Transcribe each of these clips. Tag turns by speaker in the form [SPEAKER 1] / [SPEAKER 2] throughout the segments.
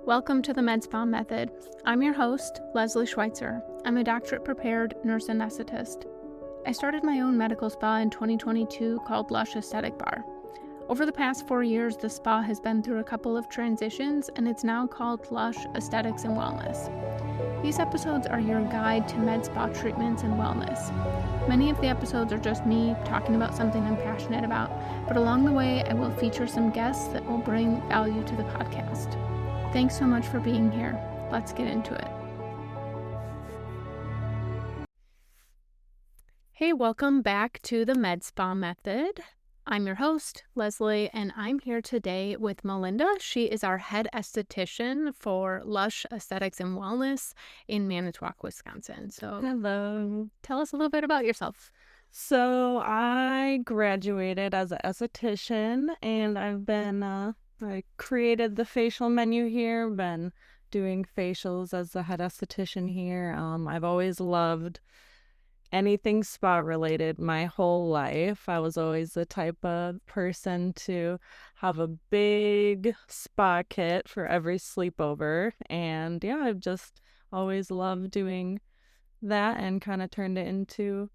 [SPEAKER 1] Welcome to the Med Spa Method. I'm your host, Leslie Schweitzer. I'm a doctorate-prepared nurse anesthetist. I started my own medical spa in 2022 called Lush Aesthetic Bar. Over the past 4 years, the spa has been through a couple of transitions, and it's now called Lush Aesthetics and Wellness. These episodes are your guide to med spa treatments and wellness. Many of the episodes are just me talking about something I'm passionate about, but along the way, I will feature some guests that will bring value to the podcast. Thanks so much for being here. Let's get into it. Hey, welcome back to the Med Spa Method. I'm your host, Leslie, and I'm here today with Melinda. She is our head esthetician for Lush Aesthetics and Wellness in Manitowoc, Wisconsin. So,
[SPEAKER 2] Hello.
[SPEAKER 1] tell us a little bit about yourself.
[SPEAKER 2] So I graduated as an esthetician, and I created the facial menu here, been doing facials as the head esthetician here. I've always loved anything spa related my whole life. I was always the type of person to have a big spa kit for every sleepover. And yeah, I've just always loved doing that and kind of turned it into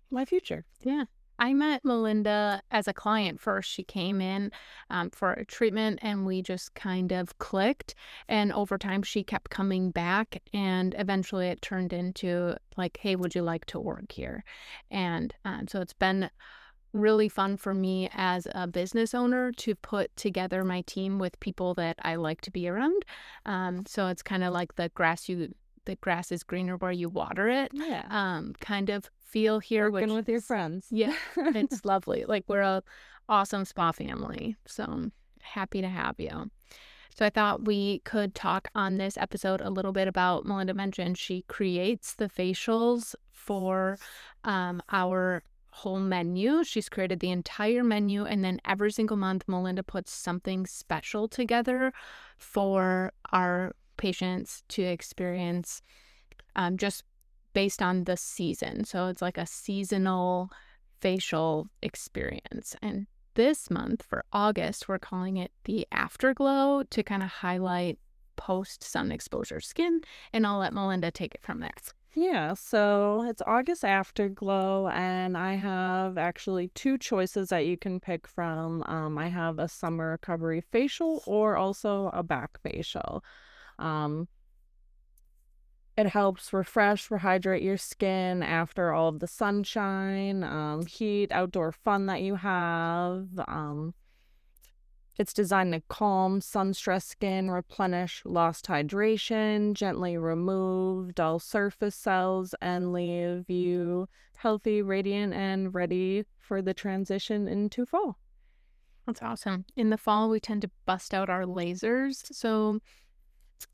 [SPEAKER 2] my future.
[SPEAKER 1] Yeah. I met Melinda as a client first. She came in for a treatment and we just kind of clicked. And over time, she kept coming back. And eventually it turned into like, hey, would you like to work here? And so it's been really fun for me as a business owner to put together my team with people that I like to be around. So it's kind of like the grass is greener where you water it.
[SPEAKER 2] Yeah.
[SPEAKER 1] Kind of feel here.
[SPEAKER 2] Working with your friends.
[SPEAKER 1] Yeah, it's lovely. Like, we're a awesome spa family. So I'm happy to have you. So I thought we could talk on this episode a little bit about, Melinda mentioned she creates the facials for our whole menu. She's created the entire menu, and then every single month Melinda puts something special together for our patients to experience, just based on the season. So it's like a seasonal facial experience. And this month for August, we're calling it the Afterglow to kind of highlight post-sun exposure skin. And I'll let Melinda take it from there.
[SPEAKER 2] Yeah, so it's August Afterglow, and I have actually 2 choices that you can pick from. I have a summer recovery facial or also a back facial. It helps refresh, rehydrate your skin after all of the sunshine, heat, outdoor fun that you have. It's designed to calm sun-stressed skin, replenish lost hydration, gently remove dull surface cells, and leave you healthy, radiant, and ready for the transition into fall.
[SPEAKER 1] That's awesome. In the fall, we tend to bust out our lasers. So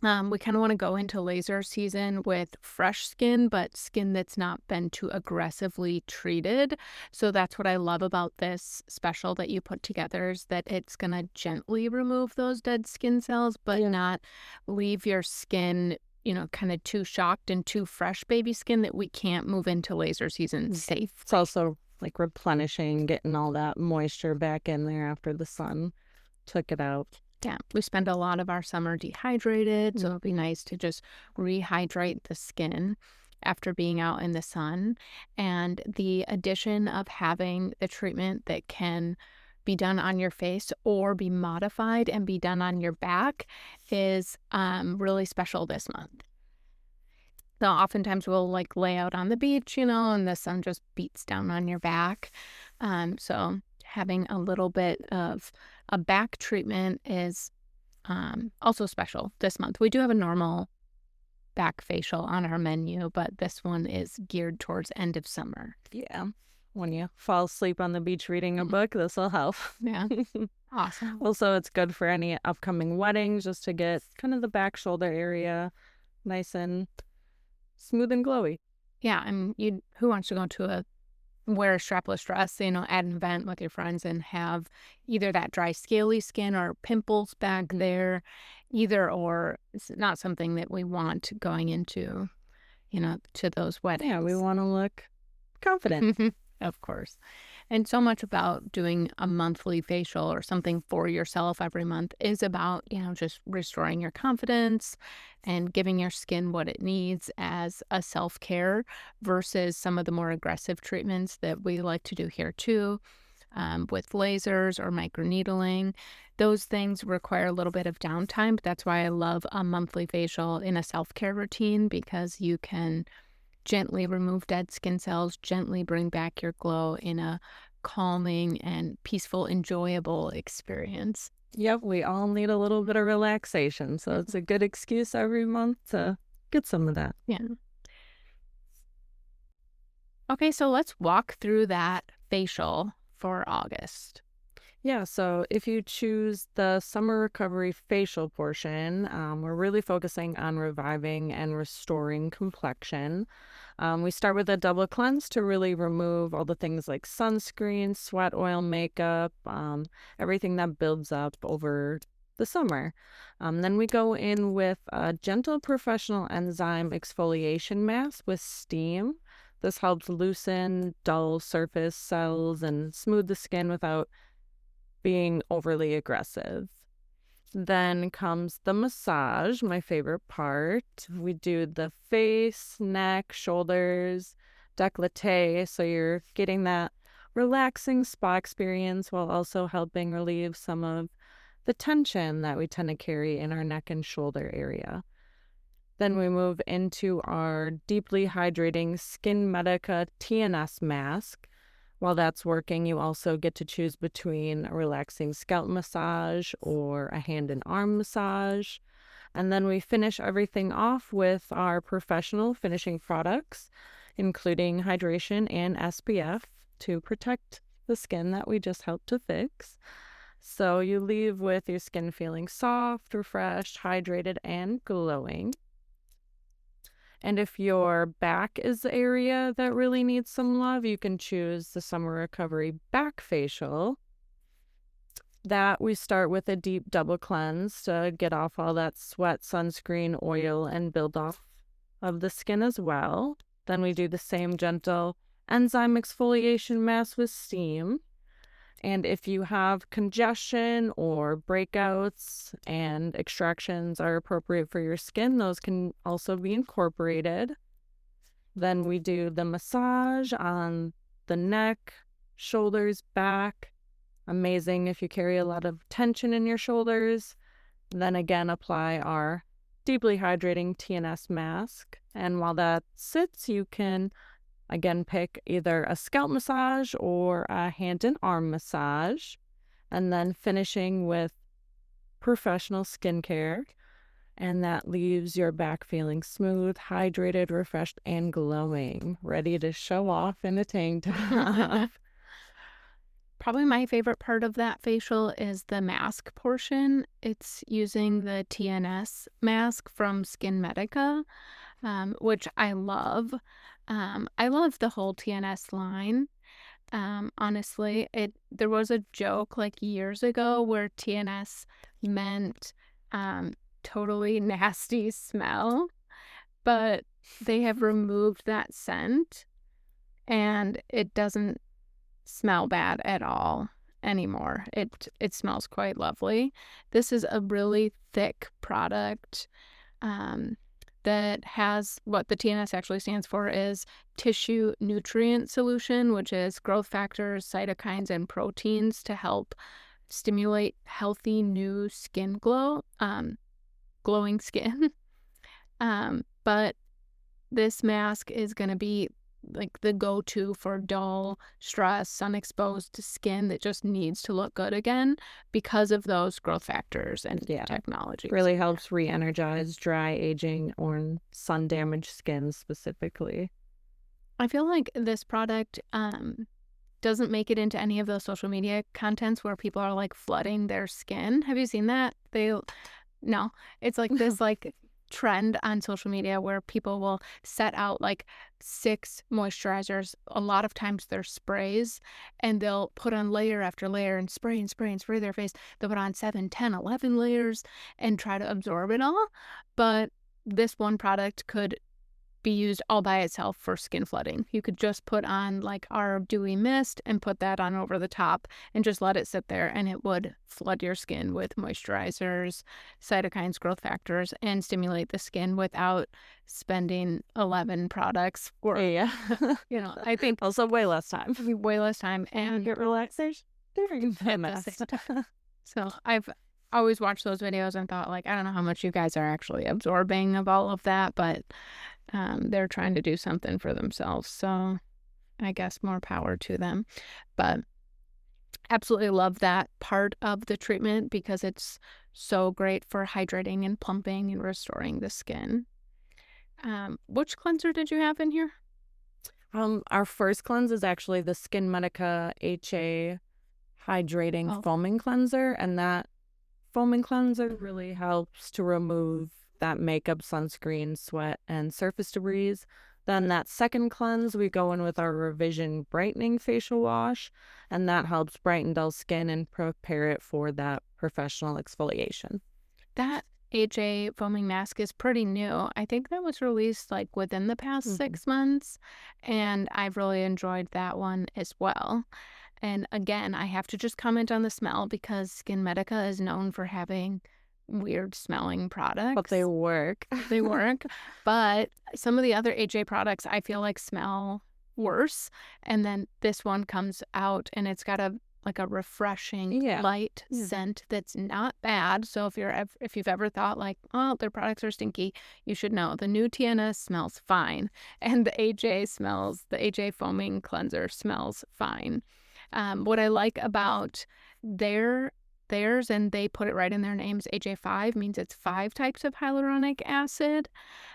[SPEAKER 1] we kind of want to go into laser season with fresh skin, but skin that's not been too aggressively treated. So that's what I love about this special that you put together, is that it's going to gently remove those dead skin cells, but not leave your skin, kind of too shocked and too fresh baby skin that we can't move into laser season safe.
[SPEAKER 2] It's also like replenishing, getting all that moisture back in there after the sun took it out.
[SPEAKER 1] Yeah, we spend a lot of our summer dehydrated, so it'd be nice to just rehydrate the skin after being out in the sun. And the addition of having the treatment that can be done on your face or be modified and be done on your back is really special this month. So oftentimes we'll like lay out on the beach, and the sun just beats down on your back. So having a little bit of a back treatment is also special this month. We do have a normal back facial on our menu, but this one is geared towards end of summer.
[SPEAKER 2] Yeah. When you fall asleep on the beach reading a book, this will help.
[SPEAKER 1] Yeah. Awesome.
[SPEAKER 2] Also, it's good for any upcoming weddings, just to get kind of the back shoulder area nice and smooth and glowy.
[SPEAKER 1] Yeah, and who wants to go to wear a strapless dress, at an event with your friends and have either that dry, scaly skin or pimples back there, either or. It's not something that we want going into, to those weddings.
[SPEAKER 2] Yeah, we want to look confident.
[SPEAKER 1] Of course. And so much about doing a monthly facial or something for yourself every month is about, just restoring your confidence and giving your skin what it needs as a self-care versus some of the more aggressive treatments that we like to do here too, with lasers or microneedling. Those things require a little bit of downtime, but that's why I love a monthly facial in a self-care routine because you can gently remove dead skin cells, gently bring back your glow in a calming and peaceful, enjoyable experience.
[SPEAKER 2] Yep, we all need a little bit of relaxation, so it's a good excuse every month to get some of that.
[SPEAKER 1] Yeah. Okay, so let's walk through that facial for August.
[SPEAKER 2] Yeah, so if you choose the summer recovery facial portion, we're really focusing on reviving and restoring complexion. We start with a double cleanse to really remove all the things like sunscreen, sweat oil, makeup, everything that builds up over the summer. Then we go in with a gentle professional enzyme exfoliation mask with steam. This helps loosen dull surface cells and smooth the skin without being overly aggressive. Then comes the massage, my favorite part. We do the face, neck, shoulders, décolleté, so you're getting that relaxing spa experience while also helping relieve some of the tension that we tend to carry in our neck and shoulder area. Then we move into our deeply hydrating Skin Medica TNS mask. While that's working, you also get to choose between a relaxing scalp massage or a hand and arm massage. And then we finish everything off with our professional finishing products, including hydration and SPF to protect the skin that we just helped to fix. So you leave with your skin feeling soft, refreshed, hydrated, and glowing. And if your back is the area that really needs some love, you can choose the Summer Recovery Back Facial. That we start with a deep double cleanse to get off all that sweat, sunscreen, oil, and build off of the skin as well. Then we do the same gentle enzyme exfoliation mask with steam. And if you have congestion or breakouts and extractions are appropriate for your skin, those can also be incorporated. Then we do the massage on the neck, shoulders, back. Amazing if you carry a lot of tension in your shoulders. Then again, apply our deeply hydrating TNS mask. And while that sits, you can again, pick either a scalp massage or a hand and arm massage, and then finishing with professional skincare. And that leaves your back feeling smooth, hydrated, refreshed, and glowing, ready to show off in a tank top.
[SPEAKER 1] Probably my favorite part of that facial is the mask portion. It's using the TNS mask from Skin Medica, which I love. I love the whole TNS line. Honestly, there was a joke like years ago where TNS meant totally nasty smell, but they have removed that scent and it doesn't smell bad at all anymore. It smells quite lovely. This is a really thick product. That has what the TNS actually stands for is tissue nutrient solution, which is growth factors, cytokines, and proteins to help stimulate healthy new skin glow, glowing skin. But this mask is going to be like the go-to for dull, stressed, sun-exposed skin that just needs to look good again because of those growth factors and technologies.
[SPEAKER 2] Really helps re-energize dry, aging, or sun-damaged skin specifically.
[SPEAKER 1] I feel like this product doesn't make it into any of those social media contents where people are like flooding their skin. Have you seen that? No, it's like this like trend on social media where people will set out like 6 moisturizers. A lot of times they're sprays, and they'll put on layer after layer and spray and spray and spray their face. They'll put on 7, 10, 11 layers and try to absorb it all. But this one product could be used all by itself for skin flooding. You could just put on like our dewy mist and put that on over the top and just let it sit there, and it would flood your skin with moisturizers, cytokines, growth factors, and stimulate the skin without spending 11 products or,
[SPEAKER 2] Yeah.
[SPEAKER 1] I think
[SPEAKER 2] Also way less time.
[SPEAKER 1] way less time and
[SPEAKER 2] Get relaxation during the
[SPEAKER 1] at the
[SPEAKER 2] mist.
[SPEAKER 1] same time. So I've always watched those videos and thought, like, I don't know how much you guys are actually absorbing of all of that, but they're trying to do something for themselves. So I guess more power to them. But absolutely love that part of the treatment because it's so great for hydrating and plumping and restoring the skin. Which cleanser did you have in here?
[SPEAKER 2] Our first cleanse is actually the Skin Medica HA hydrating foaming cleanser, and that foaming cleanser really helps to remove that makeup, sunscreen, sweat, and surface debris. Then that second cleanse, we go in with our Revision Brightening Facial Wash, and that helps brighten dull skin and prepare it for that professional exfoliation.
[SPEAKER 1] That HA foaming mask is pretty new. I think that was released like within the past 6 months, and I've really enjoyed that one as well. And again, I have to just comment on the smell because Skin Medica is known for having weird smelling products.
[SPEAKER 2] But they work.
[SPEAKER 1] They work. But some of the other HA products I feel like smell worse. And then this one comes out and it's got a refreshing light scent that's not bad. So if you've ever thought like, oh, their products are stinky, you should know the new TNS smells fine, and the AJ foaming cleanser smells fine. What I like about theirs, and they put it right in their names, AJ5 means it's 5 types of hyaluronic acid.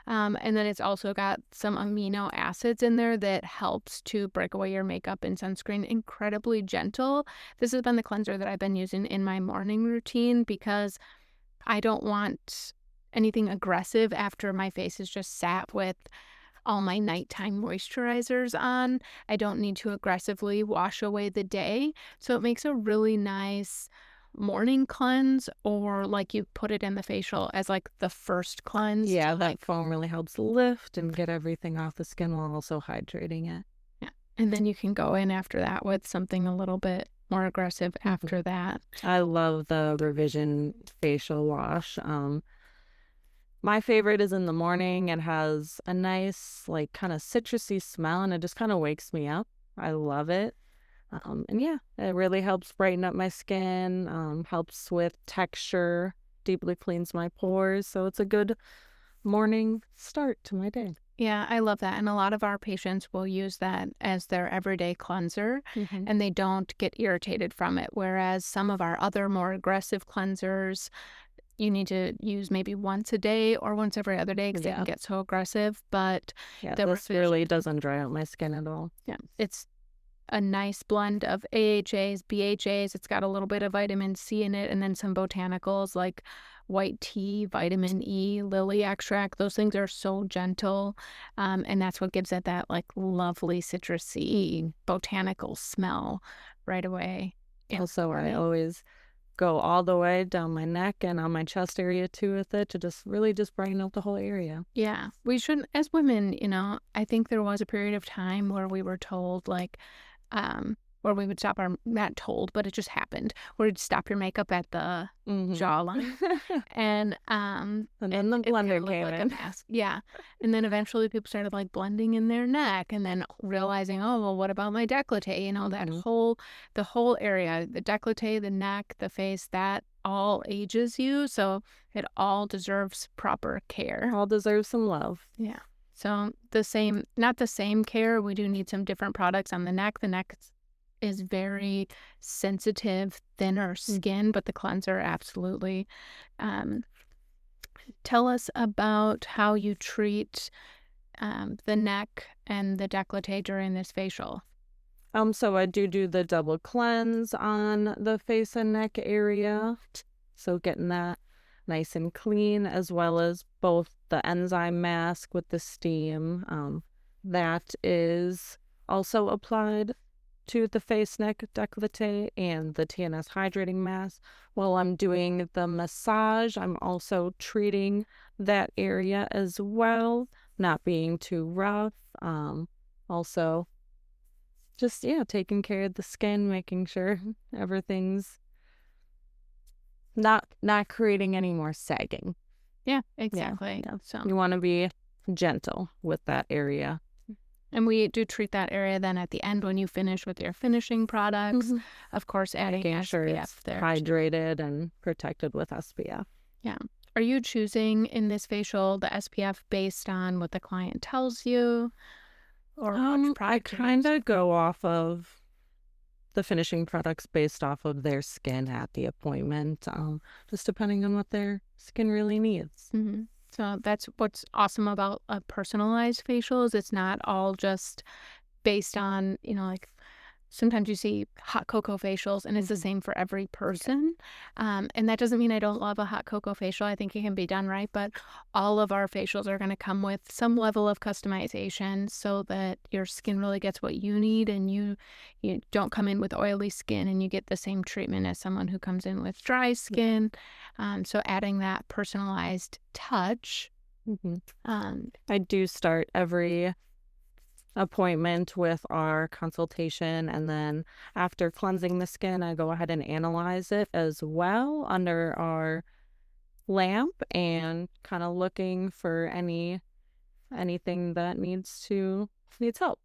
[SPEAKER 1] And then it's also got some amino acids in there that helps to break away your makeup and sunscreen. Incredibly gentle. This has been the cleanser that I've been using in my morning routine because I don't want anything aggressive after my face is just sat with all my nighttime moisturizers on. I don't need to aggressively wash away the day. So it makes a really nice morning cleanse, or like you put it in the facial as like the first cleanse.
[SPEAKER 2] Yeah, that foam really helps lift and get everything off the skin while also hydrating it.
[SPEAKER 1] Yeah. And then you can go in after that with something a little bit more aggressive after that.
[SPEAKER 2] I love the Revision facial wash. My favorite is in the morning. It has a nice, like, kind of citrusy smell, and it just kind of wakes me up. I love it. And yeah, it really helps brighten up my skin, helps with texture, deeply cleans my pores. So it's a good morning start to my day.
[SPEAKER 1] Yeah, I love that. And a lot of our patients will use that as their everyday cleanser, and they don't get irritated from it. Whereas some of our other more aggressive cleansers, you need to use maybe once a day or once every other day because they can get so aggressive. But
[SPEAKER 2] this really doesn't dry out my skin at all.
[SPEAKER 1] Yeah, it's a nice blend of AHAs, BHAs. It's got a little bit of vitamin C in it, and then some botanicals like white tea, vitamin E, lily extract. Those things are so gentle, and that's what gives it that like lovely citrusy botanical smell right away.
[SPEAKER 2] Also, I always go all the way down my neck and on my chest area too with it to just really just brighten up the whole area.
[SPEAKER 1] Yeah, we shouldn't, as women, I think there was a period of time where we were told like, where we would stop not told, but it just happened, where we'd stop your makeup at the jawline. And
[SPEAKER 2] then the blender came in.
[SPEAKER 1] Yeah. And then eventually people started like blending in their neck and then realizing, oh, well, what about my décolleté? The whole area, the décolleté, the neck, the face, that all ages you. So it all deserves proper care.
[SPEAKER 2] All deserves some love.
[SPEAKER 1] Yeah. So not the same care. We do need some different products on the neck. The neck is very sensitive, thinner skin, but the cleanser absolutely. Tell us about how you treat the neck and the décolleté during this facial.
[SPEAKER 2] So I do the double cleanse on the face and neck area. So getting that nice and clean, as well as both the enzyme mask with the steam. That is also applied to the face, neck, décolleté, and the TNS hydrating mask. While I'm doing the massage, I'm also treating that area as well. not being too rough. Also just, taking care of the skin, making sure everything's not creating any more sagging.
[SPEAKER 1] Yeah, exactly.
[SPEAKER 2] Yeah.
[SPEAKER 1] So,
[SPEAKER 2] You want to be gentle with that area.
[SPEAKER 1] and we do treat that area then at the end when you finish with your finishing products. Of course, adding
[SPEAKER 2] Making
[SPEAKER 1] SPF
[SPEAKER 2] sure it's
[SPEAKER 1] there.
[SPEAKER 2] hydrated and protected with SPF.
[SPEAKER 1] Yeah. Are you choosing in this facial the SPF based on what the client tells you? Or which
[SPEAKER 2] I
[SPEAKER 1] product
[SPEAKER 2] kind of go off of the finishing products based off of their skin at the appointment, just depending on what their skin really needs.
[SPEAKER 1] So that's what's awesome about a personalized facial is it's not all just based on, like sometimes you see hot cocoa facials and it's the same for every person. And that doesn't mean I don't love a hot cocoa facial. I think it can be done right, but all of our facials are going to come with some level of customization so that your skin really gets what you need and you don't come in with oily skin and you get the same treatment as someone who comes in with dry skin. So adding that personalized touch.
[SPEAKER 2] I do start every appointment with our consultation, and then after cleansing the skin, I go ahead and analyze it as well under our lamp and kind of looking for anything that needs help.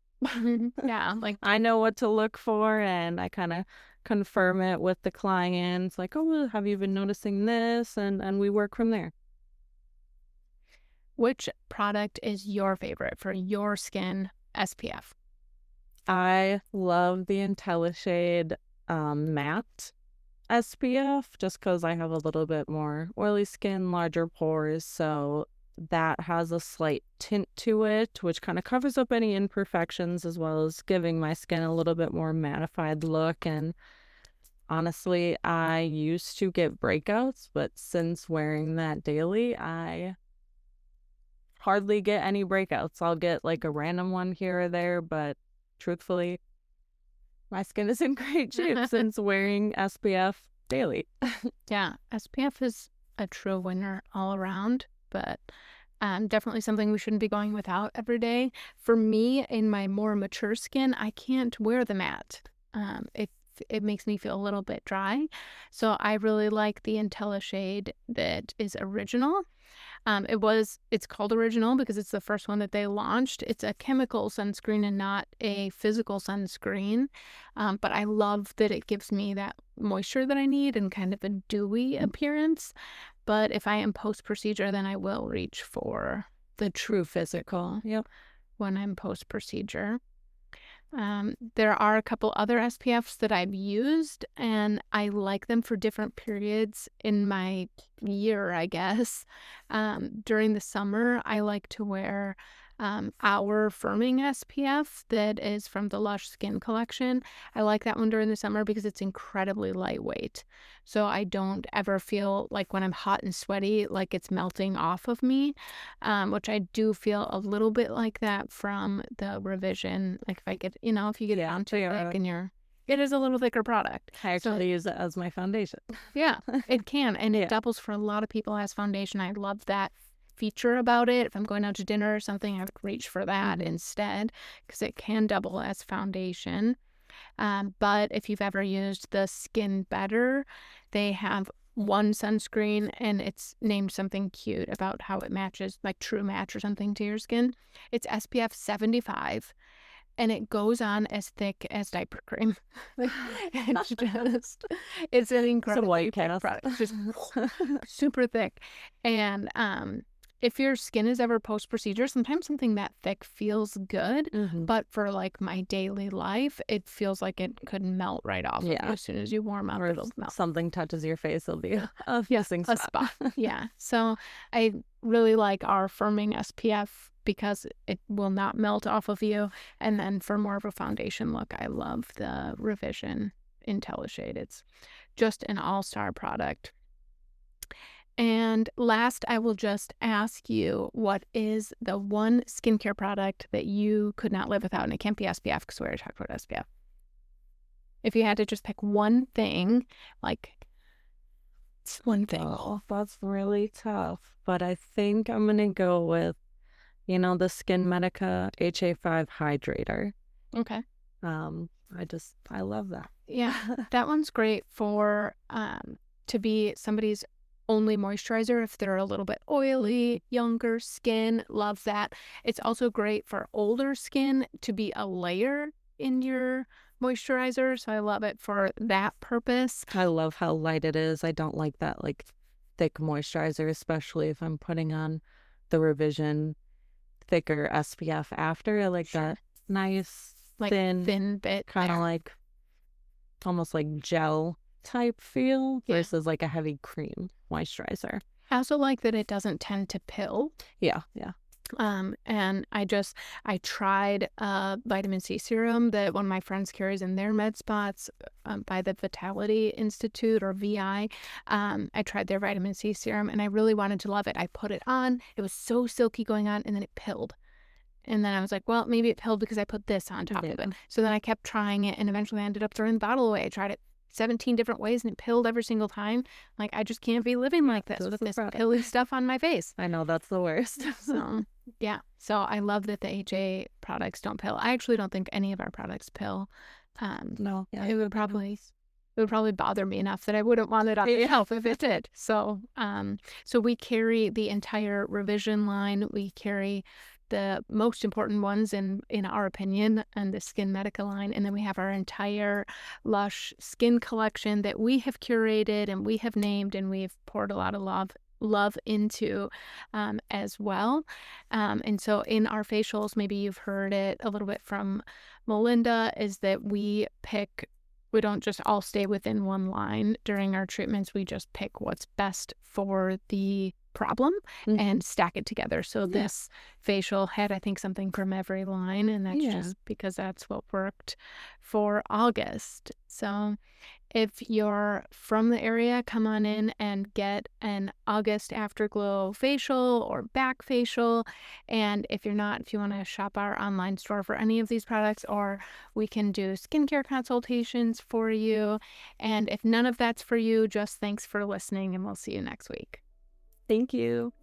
[SPEAKER 1] Yeah, like
[SPEAKER 2] I know what to look for, and I kind of confirm it with the clients, like, oh, well, have you been noticing this? And we work from there.
[SPEAKER 1] which product is your favorite for your skin SPF?
[SPEAKER 2] I love the IntelliShade matte SPF just because I have a little bit more oily skin, larger pores, so that has a slight tint to it, which kind of covers up any imperfections as well as giving my skin a little bit more mattified look. And honestly, I used to get breakouts, but since wearing that daily, I hardly get any breakouts. I'll get like a random one here or there, but truthfully, my skin is in great shape since wearing SPF daily.
[SPEAKER 1] Yeah, SPF is a true winner all around, but definitely something we shouldn't be going without every day. For me, in my more mature skin, I can't wear the matte. It makes me feel a little bit dry. So I really like the IntelliShade that is original. It's called original because it's the first one that they launched. It's a chemical sunscreen and not a physical sunscreen. But I love that it gives me that moisture that I need and kind of a dewy appearance. But if I am post-procedure, then I will reach for the true physical when I'm post-procedure. There are a couple other SPFs that I've used, and I like them for different periods in my year, I guess. During the summer, I like to wear our firming SPF that is from the Lush Skin Collection. I like that one during the summer because it's incredibly lightweight. So I don't ever feel like when I'm hot and sweaty, like it's melting off of me, which I do feel a little bit like that from the Revision. Like if I get, if you get down to thick and it is a little thicker product.
[SPEAKER 2] I actually use it as my foundation.
[SPEAKER 1] Yeah, it can. And it doubles for a lot of people as foundation. I love that feature about it. If I'm going out to dinner or something, I would reach for that instead because it can double as foundation. But if you've ever used the Skin Better, they have one sunscreen and it's named something cute about how it matches, like True Match or something to your skin. It's SPF 75 and it goes on as thick as diaper cream. It's an incredible product. It's just super thick. And if your skin is ever post-procedure, sometimes something that thick feels good, but for like my daily life, it feels like it could melt right off of you as soon as you warm up.
[SPEAKER 2] Or
[SPEAKER 1] it'll melt.
[SPEAKER 2] Something touches your face, it'll be a spot.
[SPEAKER 1] Yeah. So I really like our firming SPF because it will not melt off of you. And then for more of a foundation look, I love the Revision IntelliShade. It's just an all-star product. And last, I will just ask you, what is the one skincare product that you could not live without? And it can't be SPF because we already talked about SPF. If you had to just pick one thing, like one thing.
[SPEAKER 2] Oh, that's really tough. But I think I'm going to go with You know, the Skin Medica HA5 Hydrator.
[SPEAKER 1] Okay.
[SPEAKER 2] I love that.
[SPEAKER 1] Yeah, that one's great for to be somebody's only moisturizer if they're a little bit oily, younger skin. Love that. It's also great for older skin to be a layer in your moisturizer. So I love it for that purpose.
[SPEAKER 2] I love how light it is. I don't like that like thick moisturizer, especially if I'm putting on the Revision thicker SPF after. I like that nice,
[SPEAKER 1] Like
[SPEAKER 2] thin
[SPEAKER 1] thin bit
[SPEAKER 2] kind of
[SPEAKER 1] there.
[SPEAKER 2] like almost like gel type feel
[SPEAKER 1] Yeah.
[SPEAKER 2] versus like a heavy cream moisturizer.
[SPEAKER 1] I also like that it doesn't tend to pill.
[SPEAKER 2] Yeah.
[SPEAKER 1] And I tried vitamin C serum that one of my friends carries in their med spots by the Vitality Institute or VI. I tried their vitamin C serum and I really wanted to love it. I put it on. It was so silky going on, and then it pilled. And then I was like, well, maybe it pilled because I put this on top of it. So then I kept trying it, and eventually I ended up throwing the bottle away. I tried it 17 different ways, and it pilled every single time. Like, I just can't be living like this with this pilly stuff on my face.
[SPEAKER 2] I know, that's the worst.
[SPEAKER 1] So, yeah. So I love that the HA products don't pill. I actually don't think any of our products pill.
[SPEAKER 2] No. Yeah.
[SPEAKER 1] It would probably bother me enough that I wouldn't want it on the shelf if it did. So, so we carry the entire Revision line. We carry the most important ones in our opinion, and the Skin Medica line, and then we have our entire Lush skin collection that we have curated and we have named, and we've poured a lot of love into as well. And so in our facials, maybe you've heard it a little bit from Melinda, is that we don't just all stay within one line during our treatments. We just pick what's best for the problem and stack it together. So this facial had, I think, something from every line, and that's just because that's what worked for August. So if you're from the area, come on in and get an August Afterglow facial or back facial. And if you're not, if you want to shop our online store for any of these products, or we can do skincare consultations for you. And if none of that's for you, just thanks for listening, and we'll see you next week.
[SPEAKER 2] Thank you.